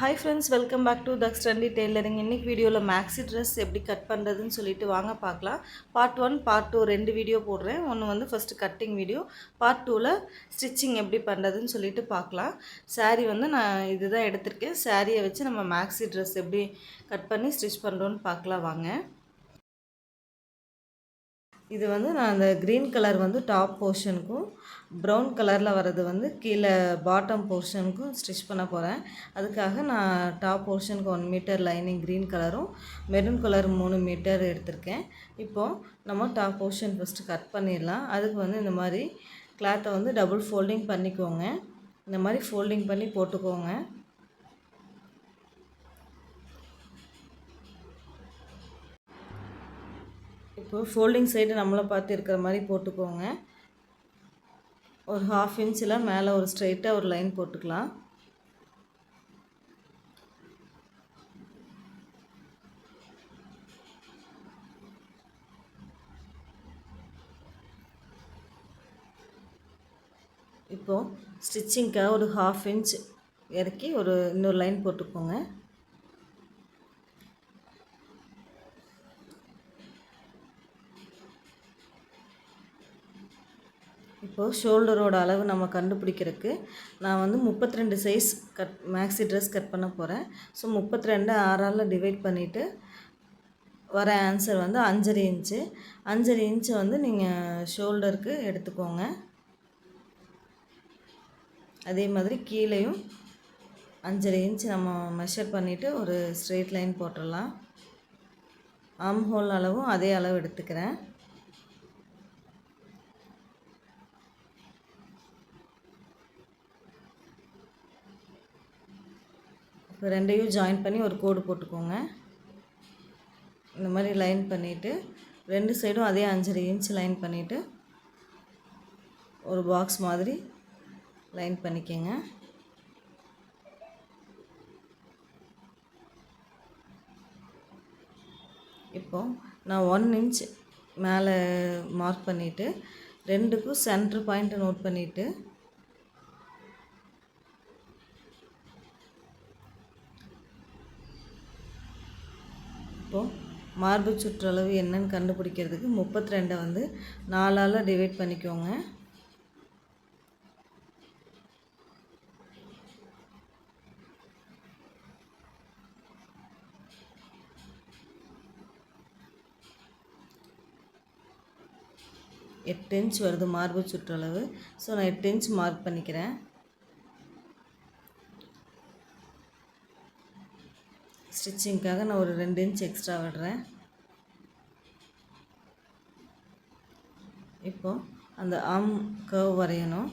Hi friends, welcome back to தக்ஸ் trendy tailoring. இன்றைக்கி வீடியோவில் மேக்ஸி ட்ரெஸ் எப்படி கட் பண்ணுறதுன்னு சொல்லிட்டு வாங்க பார்க்கலாம். பார்ட் 1 பார்ட் 2 2 வீடியோ போடுறேன். ஒன்று வந்து ஃபஸ்ட்டு கட்டிங் வீடியோ, பார்ட் 2ல் ஸ்டிச்சிங் எப்படி பண்ணுறதுன்னு சொல்லிட்டு பார்க்கலாம். சாரீ வந்து நான் இதுதான் எடுத்திருக்கேன். சாரியை வச்சு நம்ம மேக்ஸி ட்ரெஸ் எப்படி கட் பண்ணி ஸ்டிச் பண்ணுறோன்னு பார்க்கலாம் வாங்க. இது வந்து நான் அந்த க்ரீன் கலர் வந்து டாப் போர்ஷனுக்கும் ப்ரௌன் கலரில் வர்றது வந்து கீழே பாட்டம் போர்ஷனுக்கும் ஸ்டிச் பண்ண போகிறேன். அதுக்காக நான் டாப் போர்ஷனுக்கு 1 மீட்டர் லைனிங் க்ரீன் கலரும் மெரூன் கலர் 3 மீட்டர் எடுத்திருக்கேன். இப்போது நம்ம டாப் போர்ஷன் ஃபஸ்ட்டு கட் பண்ணிடலாம். அதுக்கு வந்து இந்த மாதிரி கிளாத்தை வந்து டபுள் ஃபோல்டிங் பண்ணிக்கோங்க. இந்த மாதிரி ஃபோல்டிங் பண்ணி போட்டுக்கோங்க. இப்போது ஃபோல்டிங் சைடு நம்மளை பார்த்து இருக்கிற மாதிரி போட்டுக்கோங்க. ஒரு 1/2 இன்ச்சில் மேலே ஒரு ஸ்ட்ரைட்டாக ஒரு லைன் போட்டுக்கலாம். இப்போது ஸ்டிச்சிங்க்காக ஒரு 1/2 இன்ச் இறக்கி இன்னொரு லைன் போட்டுக்கோங்க. இப்போது ஷோல்டரோட அளவு நம்ம கண்டுபிடிக்கிறதுக்கு நான் வந்து 32 சைஸ் மேக்ஸி ட்ரெஸ் கட் பண்ண போகிறேன். ஸோ 32 6ஆல் டிவைட் பண்ணிவிட்டு வர ஆன்சர் வந்து 5.5 இன்ச்சு. 5.5 இன்ச்சு வந்து நீங்கள் ஷோல்டருக்கு எடுத்துக்கோங்க. அதே மாதிரி கீழேயும் 5.5 இன்ச்சு நம்ம மெஷர் பண்ணிவிட்டு ஒரு ஸ்ட்ரெயிட் லைன் போட்டுடலாம். ஆர்ம் ஹோல் அளவும் அதே அளவு எடுத்துக்கிறேன். இப்போ ரெண்டையும் ஜாயின் பண்ணி ஒரு கோடு போட்டுக்கோங்க. இந்த மாதிரி லைன் பண்ணிவிட்டு 2 சைடும் அதே 5.5 இன்ச் லைன் பண்ணிவிட்டு ஒரு பாக்ஸ் மாதிரி லைன் பண்ணிக்கோங்க. இப்போது நான் 1 இன்ச் மேலே மார்க் பண்ணிவிட்டு 2க்கும் சென்ட்ரு பாயிண்ட் நோட் பண்ணிவிட்டு இப்போது மார்பு சுற்றளவு என்னன்னு கண்டுபிடிக்கிறதுக்கு 32 வந்து 4ஆல் டிவைட் பண்ணிக்கோங்க. எட்டு இன்ச் வருது மார்பு சுற்றளவு. ஸோ நான் 8 இன்ச் மார்க் பண்ணிக்கிறேன். ஸ்டிச்சிங்க்காக நான் ஒரு 2 இன்ச் எக்ஸ்ட்ரா விடுறேன். இப்போது அந்த ஆர்ம் கர்வ் வரையணும்.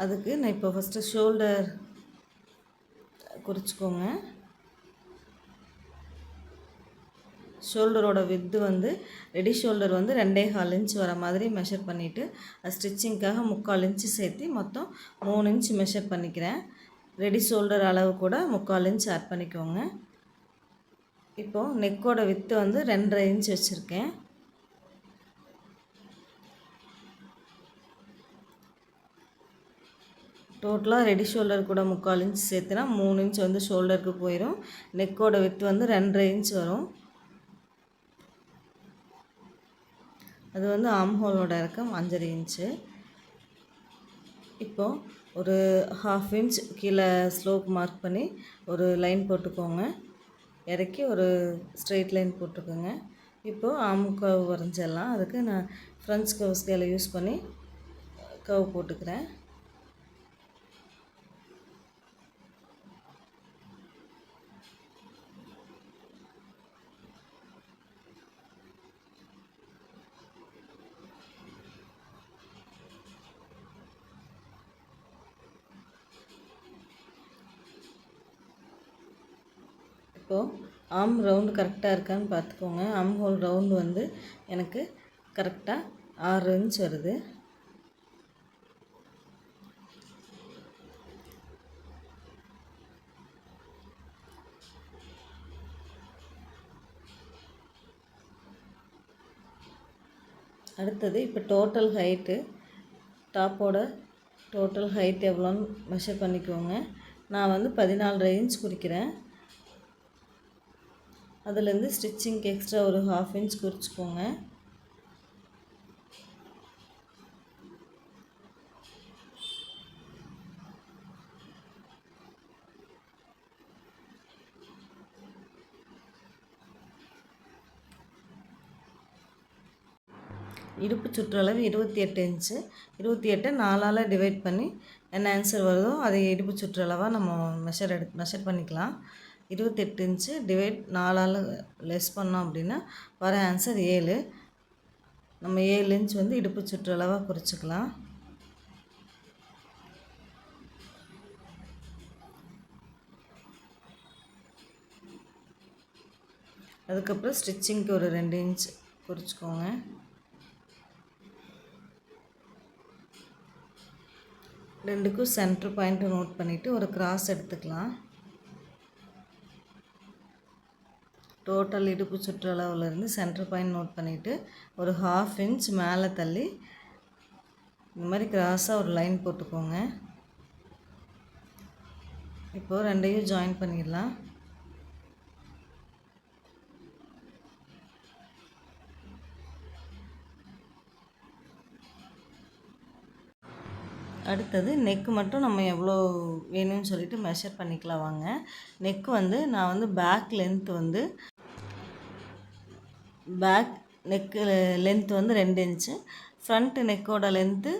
அதுக்கு நான் இப்போ ஃபஸ்ட்டு ஷோல்டர் குறிச்சிக்கோங்க. ஷோல்டரோட வித்து வந்து ரெடி ஷோல்டர் வந்து 2.25 இன்ச் வர மாதிரி மெஷர் பண்ணிவிட்டு அது ஸ்டிச்சிங்க்காக 3/4 இன்ச்சு சேர்த்து மொத்தம் 3 இன்ச் மெஷர் பண்ணிக்கிறேன். ரெடி ஷோல்டர் அளவு கூட 3/4 இன்ச் ஆட் பண்ணிக்கோங்க. இப்போது நெக்கோட வித்து வந்து 2.5 இன்ச் வச்சுருக்கேன். டோட்டலாக ரெடி ஷோல்டர் கூட 3/4 இன்ச் சேர்த்துனா 3 இன்ச் வந்து ஷோல்டருக்கு போயிடும். நெக்கோட வித்து வந்து 2.5 இன்ச் வரும். அது வந்து ஆர்ம் ஹோலோட இறக்கம் 5.5 இன்ச்சு. இப்போது ஒரு 1/2 இன்ச் கீழே ஸ்லோப் மார்க் பண்ணி ஒரு லைன் போட்டுக்கோங்க. இறக்கி ஒரு ஸ்ட்ரெயிட் லைன் போட்டுக்கோங்க. இப்போது ஆர்ம் கர்வ் வரைஞ்சிடலாம். அதுக்கு நான் ஃப்ரெஞ்ச் கர்வ் ஸ்கேலை யூஸ் பண்ணி கர்வ் போட்டுக்கிறேன். இப்போது ஆர்ம் ரவுண்டு கரெக்டாக இருக்கான்னு பார்த்துக்கோங்க. ஆர்ம் ஹோல் ரவுண்டு வந்து எனக்கு கரெக்டாக 6 இன்ச் வருது. அடுத்தது இப்போ டோட்டல் ஹைட்டு டாப்போட டோட்டல் ஹைட் எவ்வளோன்னு மெஷர் பண்ணிக்கோங்க. நான் வந்து 14.5 இன்ச் குறிக்கிறேன். அதுலேருந்து ஸ்டிச்சிங்க்கு எக்ஸ்ட்ரா ஒரு 1/2 இன்ச் குறிச்சிக்கோங்க. இடுப்பு சுற்றளவு 28 இன்ச்சு. 28 4ஆல் டிவைட் பண்ணி என்ன ஆன்சர் வருதோ அதை இடுப்பு சுற்றளவாக நம்ம மெஷர் பண்ணிக்கலாம். 28 இன்ச்சு டிவைட் 4ஆல் லெஸ் பண்ணோம் அப்படின்னா வர ஆன்சர் 7. நம்ம 7 இன்ச் வந்து இடுப்பு சுற்றளவாக குறிச்சிக்கலாம். அதுக்கப்புறம் ஸ்டிச்சிங்க்கு ஒரு 2 இன்ச் குறிச்சிக்கோங்க. ரெண்டுக்கும் சென்டர் பாயிண்ட் நோட் பண்ணிவிட்டு ஒரு கிராஸ் எடுத்துக்கலாம். டோட்டல் இடுப்பு சுற்றளவுலேருந்து சென்டர் பாயிண்ட் நோட் பண்ணிவிட்டு ஒரு 1/2 இன்ச் மேலே தள்ளி இந்த மாதிரி கிராஸாக ஒரு லைன் போட்டுக்கோங்க. இப்போது ரெண்டையும் ஜாயின் பண்ணிடலாம். அடுத்தது நெக்கு மட்டும் நம்ம எவ்வளோ வேணும்னு சொல்லிட்டு மெஷர் பண்ணிக்கலாம் வாங்க. நெக்கு வந்து நான் வந்து பேக் நெக்கு லென்த்து வந்து 2 இன்ச்சு, ஃப்ரண்ட் நெக்கோட லென்த்து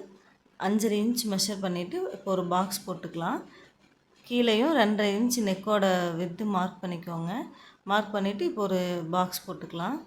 5.5 இன்ச் மெஷர் பண்ணிவிட்டு இப்போ ஒரு பாக்ஸ் போட்டுக்கலாம். கீழேயும் 2.5 இன்ச் நெக்கோட வித்து மார்க் பண்ணிக்கோங்க. மார்க் பண்ணிவிட்டு இப்போ ஒரு பாக்ஸ் போட்டுக்கலாம்.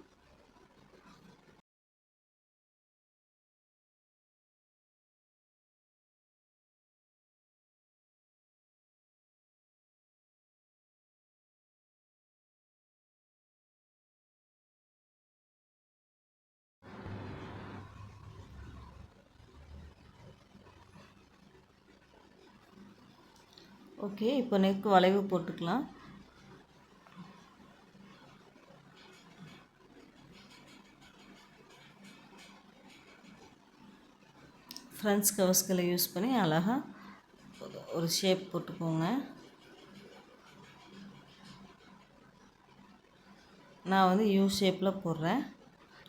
ஓகே, இப்போ நெக் வளைவு போட்டுக்கலாம். ஃப்ரெண்ட்ஸ் கவர்ஸ்களை யூஸ் பண்ணி அழகாக ஒரு ஷேப் போட்டுக்கோங்க. நான் வந்து யூ ஷேப்பில் போடுறேன்.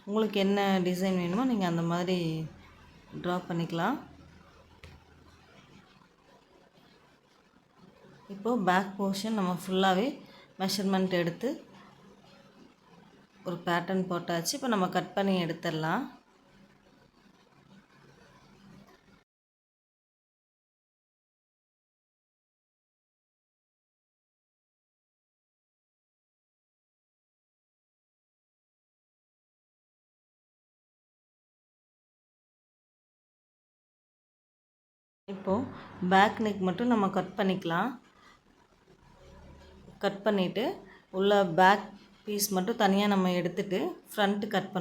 உங்களுக்கு என்ன டிசைன் வேணுமோ நீங்கள் அந்த மாதிரி ட்ரா பண்ணிக்கலாம். இப்போது பேக் போர்ஷன் நம்ம ஃபுல்லாகவே மெஷர்மெண்ட் எடுத்து ஒரு பேட்டர்ன் போட்டாச்சு. இப்போ நம்ம கட் பண்ணி எடுத்துடலாம். இப்போது பேக் நெக் மட்டும் நம்ம கட் பண்ணிக்கலாம். கட் பண்ணிவிட்டு உள்ள பேக் பீஸ் மட்டும் தனியாக நம்ம எடுத்துகிட்டு ஃப்ரண்ட்டு கட்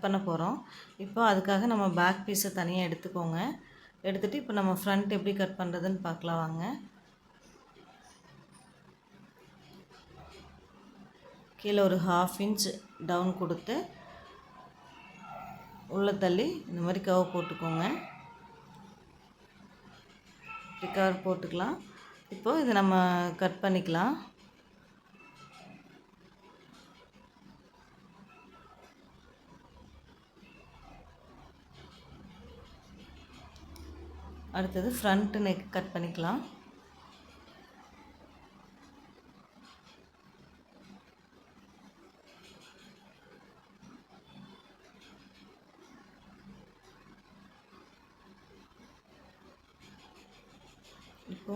பண்ண போகிறோம். இப்போ அதுக்காக நம்ம பேக் பீஸை தனியாக எடுத்துக்கோங்க. எடுத்துகிட்டு இப்போ நம்ம ஃப்ரண்ட் எப்படி கட் பண்ணுறதுன்னு பார்க்கலாம் வாங்க. கீழே ஒரு 1/2 இன்ச் டவுன் கொடுத்து உள்ளே தள்ளி இந்த மாதிரி கவர் போட்டுக்கோங்க. இப்படி கவர் போட்டுக்கலாம். இப்போது இதை நம்ம கட் பண்ணிக்கலாம். அடுத்தது ஃப்ரண்ட் நெக் கட் பண்ணிக்கலாம். இப்போ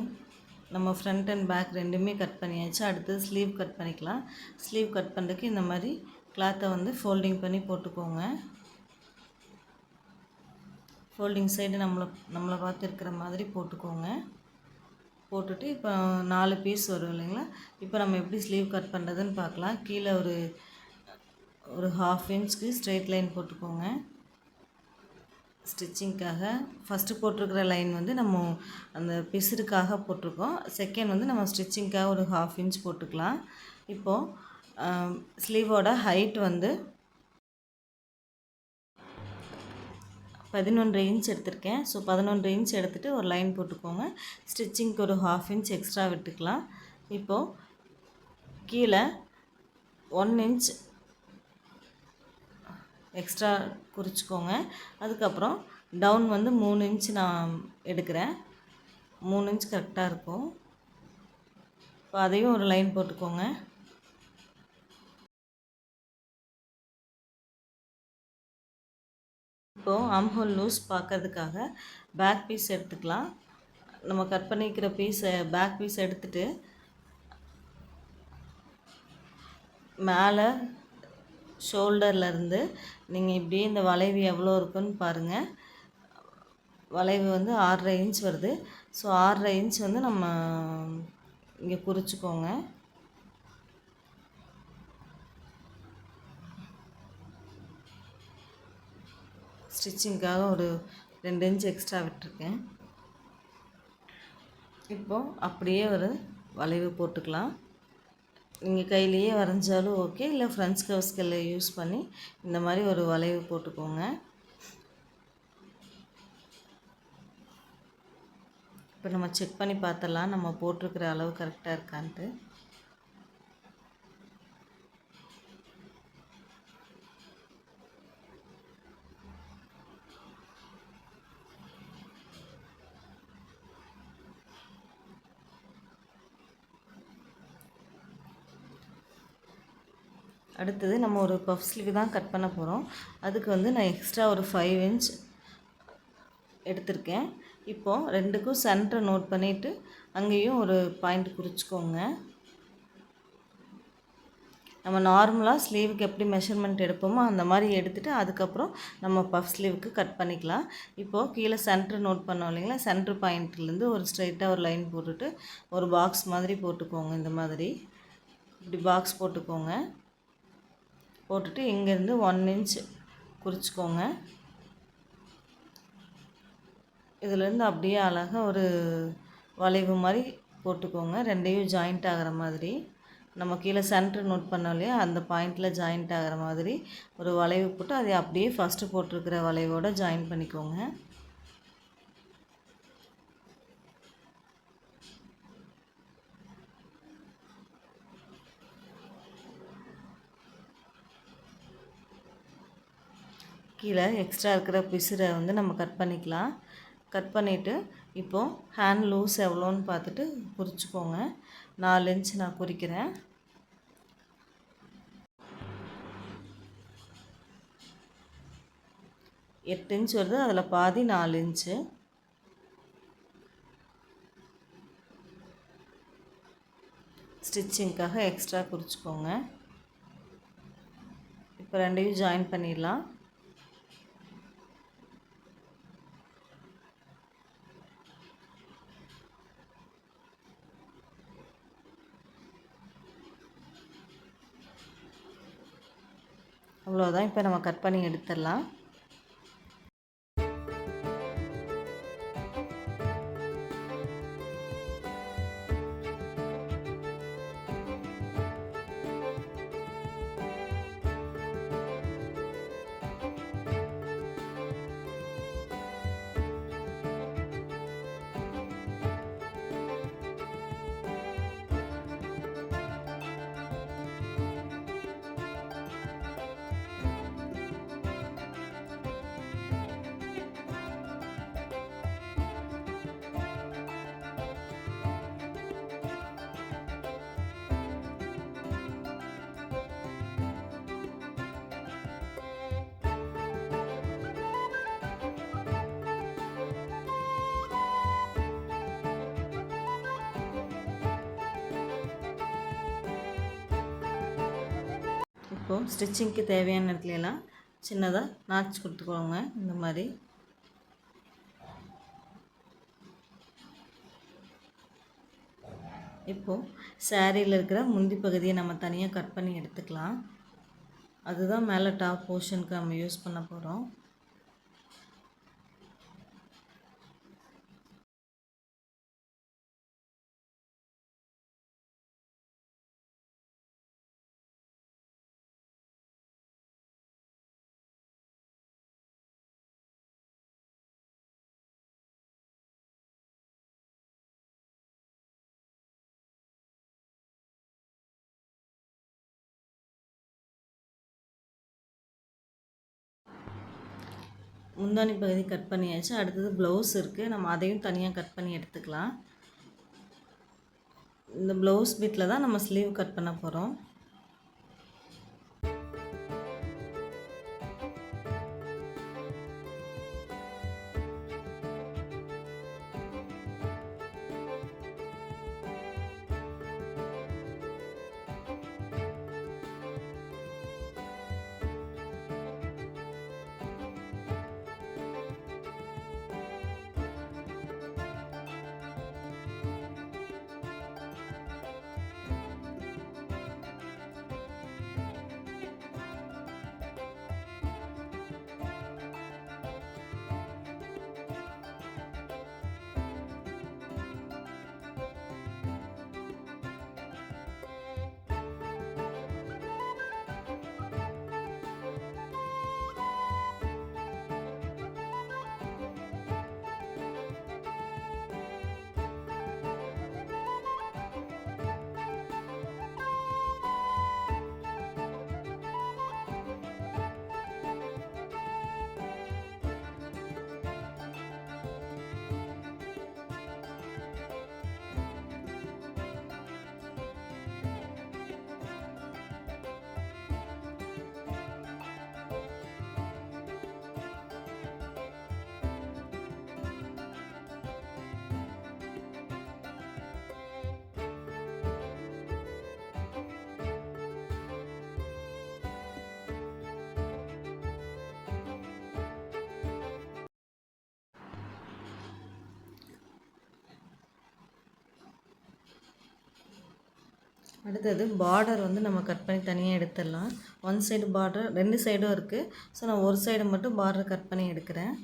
நம்ம ஃப்ரண்ட் அண்ட் பேக் ரெண்டுமே கட் பண்ணியாச்சு. அடுத்தது ஸ்லீவ் கட் பண்ணிக்கலாம். ஸ்லீவ் கட் பண்ணுறதுக்கு இந்த மாதிரி கிளாத்தை வந்து ஃபோல்டிங் பண்ணி போட்டுக்கோங்க. ஃபோல்டிங் சைடு நம்மளை பார்த்து இருக்கிற மாதிரி போட்டுக்கோங்க. போட்டுட்டு இப்போ 4 பீஸ் வரும் இல்லைங்களா. இப்போ நம்ம எப்படி ஸ்லீவ் கட் பண்ணுறதுன்னு பார்க்கலாம். கீழே ஒரு 1/2 இன்ச்சுக்கு ஸ்ட்ரெயிட் லைன் போட்டுக்கோங்க. ஸ்டிச்சிங்க்காக ஃபஸ்ட்டு போட்டிருக்கிற லைன் வந்து நம்ம அந்த பிசுறுக்காக போட்டிருக்கோம். செகண்ட் வந்து நம்ம ஸ்டிச்சிங்க்காக ஒரு 1/2 இன்ச் போட்டுக்கலாம். இப்போது ஸ்லீவோட ஹைட் வந்து 11 இன்ச் எடுத்திருக்கேன். ஸோ 11 இன்ச் எடுத்துகிட்டு ஒரு லைன் போட்டுக்கோங்க. ஸ்டிச்சிங்க்கு ஒரு 1/2 இன்ச் எக்ஸ்ட்ரா விட்டுக்கலாம். இப்போது கீழே 1 இன்ச் எக்ஸ்ட்ரா குறிச்சிக்கோங்க. அதுக்கப்புறம் டவுன் வந்து 3 இன்ச் நான் எடுக்கிறேன். 3 இன்ச் கரெக்டாக இருக்கும். இப்போ அதையும் ஒரு லைன் போட்டுக்கோங்க. இப்போது ஆம்ஹோல் லூஸ் பார்க்கறதுக்காக பேக் பீஸ் எடுத்துக்கலாம். நம்ம கட் பண்ணிக்கிற பீஸை பேக் பீஸ் எடுத்துகிட்டு மேலே ஷோல்டர்லேருந்து நீங்கள் இப்படியே இந்த வளைவு எவ்வளோ இருக்குன்னு பாருங்கள். வளைவு வந்து 6.5 இன்ச் வருது. ஸோ 6.5 இன்ச் வந்து நம்ம இங்கே குறிச்சிக்கோங்க. ஸ்டிச்சிங்க்காக ஒரு 2 இன்ச் எக்ஸ்ட்ரா விட்டுருக்கேன். இப்போது அப்படியே ஒரு வளைவு போட்டுக்கலாம். நீங்கள் கையிலேயே வரைஞ்சாலும் ஓகே, இல்லை ஃப்ரெண்ட்ஸ் கர்வ் ஸ்கேலை யூஸ் பண்ணி இந்த மாதிரி ஒரு வளைவு போட்டுக்கோங்க. இப்போ நம்ம செக் பண்ணி பார்த்துடலாம் நம்ம போட்டிருக்கிற அளவு கரெக்டாக இருக்கான்ட்டு. அடுத்தது நம்ம ஒரு பஃப் ஸ்லீவ் தான் கட் பண்ண போகிறோம். அதுக்கு வந்து நான் எக்ஸ்ட்ரா ஒரு 5 இன்ச் எடுத்திருக்கேன். இப்போது ரெண்டுக்கும் சென்டரை நோட் பண்ணிவிட்டு அங்கேயும் ஒரு பாயிண்ட் குறிச்சிக்கோங்க. நம்ம நார்மலாக ஸ்லீவுக்கு எப்படி மெஷர்மெண்ட் எடுப்போமோ அந்த மாதிரி எடுத்துகிட்டு அதுக்கப்புறம் நம்ம பஃப் ஸ்லீவுக்கு கட் பண்ணிக்கலாம். இப்போது கீழே சென்டர் நோட் பண்ணோம் இல்லைங்களா, சென்டர் பாயிண்ட்லேருந்து ஒரு ஸ்ட்ரைட்டாக ஒரு லைன் போட்டுட்டு ஒரு பாக்ஸ் மாதிரி போட்டுக்கோங்க. இந்த மாதிரி இப்படி பாக்ஸ் போட்டுக்கோங்க. போட்டுட்டு இங்கேருந்து 1 இன்ச் குறிச்சிக்கோங்க. இதிலேருந்து அப்படியே அழகாக ஒரு வளைவு மாதிரி போட்டுக்கோங்க. ரெண்டையும் ஜாயிண்ட் ஆகிற மாதிரி நம்ம கீழே சென்டர் நோட் பண்ணோம் இல்லையா, அந்த பாயிண்டில் ஜாயிண்ட் ஆகிற மாதிரி ஒரு வளைவு போட்டு அதை அப்படியே ஃபஸ்ட்டு போட்டிருக்கிற வளைவோடு ஜாயின் பண்ணிக்கோங்க. கீழே எக்ஸ்ட்ரா இருக்கிற பிசுரை வந்து நம்ம கட் பண்ணிக்கலாம். கட் பண்ணிவிட்டு இப்போது ஹேண்ட் லூஸ் எவ்வளோன்னு பார்த்துட்டு குறிச்சிக்கோங்க. 4 இன்ச் நான் குறிக்கிறேன். எட்டு இன்ச் வருது, அதில் பாதி 4 இன்ச்சு. ஸ்டிச்சிங்க்காக எக்ஸ்ட்ரா குறிச்சிக்கோங்க. இப்போ ரெண்டையும் ஜாயின் பண்ணிடலாம். அவ்வளோதான். இப்போ நம்ம கட் பண்ணி எடுத்துடலாம். இப்போது ஸ்டிச்சிங்க்கு தேவையான இடத்துலலாம் சின்னதாக நாட்ச் கொடுத்துக்கோங்க. இந்த மாதிரி இப்போது சாரியில் இருக்கிற முந்தி பகுதியை நம்ம தனியாக கட் பண்ணி எடுத்துக்கலாம். அதுதான் மேலே டாப் போர்ஷனுக்கு நம்ம யூஸ் பண்ண போகிறோம். முந்தானி பகுதி கட் பண்ணியாச்சு. அடுத்தது ப்ளவுஸ் இருக்குது, நம்ம அதையும் தனியாக கட் பண்ணி எடுத்துக்கலாம். இந்த ப்ளவுஸ் பிட்டில் தான் நம்ம ஸ்லீவ் கட் பண்ண போகிறோம். அடுத்தது பார்டர் வந்து நம்ம கட் பண்ணி தனியாக எடுத்துடலாம். ஒன் சைடு பார்டர், 2 சைடும் இருக்குது. ஸோ நான் ஒரு சைடு மட்டும் பார்டர் கட் பண்ணி எடுக்கிறேன்.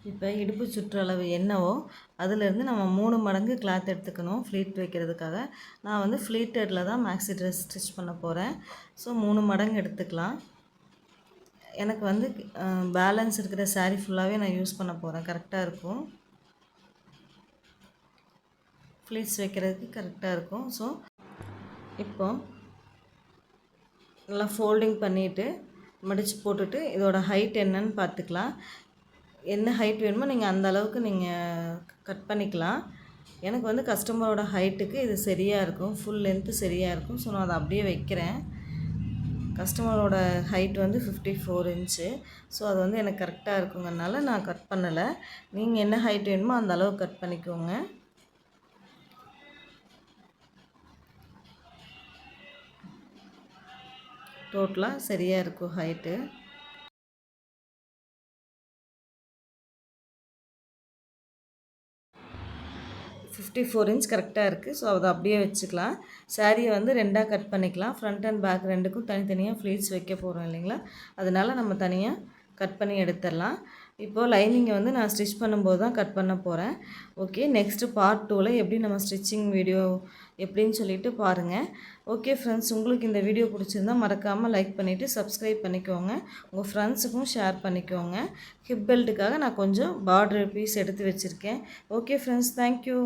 இப்போ இடுப்பு சுற்றளவு என்னவோ அதிலேருந்து நம்ம 3 மடங்கு கிளாத் எடுத்துக்கணும் ஃப்ளீட் வைக்கிறதுக்காக. நான் வந்து ஃப்ளீட்டடில் தான் மேக்ஸி ட்ரெஸ் ஸ்டிச் பண்ண போகிறேன். ஸோ 3 மடங்கு எடுத்துக்கலாம். எனக்கு வந்து பேலன்ஸ் இருக்கிற சாரீ ஃபுல்லாகவே நான் யூஸ் பண்ண போகிறேன். கரெக்டாக இருக்கும், ஃப்ளீட்ஸ் வைக்கிறதுக்கு கரெக்டாக இருக்கும். ஸோ இப்போ நல்லா ஃபோல்டிங் பண்ணிவிட்டு மடித்து போட்டுட்டு இதோட ஹைட் என்னன்னு பார்த்துக்கலாம். என்ன ஹைட் வேணுமோ நீங்கள் அந்த அளவுக்கு நீங்கள் கட் பண்ணிக்கலாம். எனக்கு வந்து கஸ்டமரோட ஹைட்டுக்கு இது சரியாக இருக்கும், ஃபுல் லென்த்து சரியாக இருக்கும். ஸோ நான் அதை அப்படியே வைக்கிறேன். கஸ்டமரோட ஹைட் வந்து 54 இன்ச்சு. ஸோ அது வந்து எனக்கு கரெக்டாக இருக்குங்கிறனால நான் கட் பண்ணலை. நீங்கள் என்ன ஹைட் வேணுமோ அந்த அளவு கட் பண்ணிக்கோங்க. டோட்டலாக சரியாக இருக்கும் ஹைட்டு. $54 இன்ச் கரெக்டாக இருக்குது. ஸோ அதை அப்படியே வச்சுக்கலாம். சாரியை வந்து 2ஆக கட் பண்ணிக்கலாம். ஃப்ரண்ட் அண்ட் பேக் ரெண்டுக்கும் தனித்தனியாக ஃப்ளீட்ஸ் வைக்க போகிறோம் இல்லைங்களா, அதனால் நம்ம தனியாக கட் பண்ணி எடுத்துடலாம். இப்போது லைனிங்கை வந்து நான் ஸ்டிச் பண்ணும்போது தான் கட் பண்ண போகிறேன். ஓகே, நெக்ஸ்ட்டு பார்ட் 2ல் எப்படி நம்ம ஸ்டிச்சிங் வீடியோ எப்படின்னு சொல்லிட்டு பாருங்கள். ஓகே ஃப்ரெண்ட்ஸ், உங்களுக்கு இந்த வீடியோ பிடிச்சிருந்தா மறக்காமல் லைக் பண்ணிவிட்டு சப்ஸ்கிரைப் பண்ணிக்கோங்க. உங்கள் ஃப்ரெண்ட்ஸுக்கும் ஷேர் பண்ணிக்கோங்க. ஹிப் பெல்ட்டுக்காக நான் கொஞ்சம் பார்டர் பீஸ் எடுத்து வச்சுருக்கேன். Okay friends, thank you.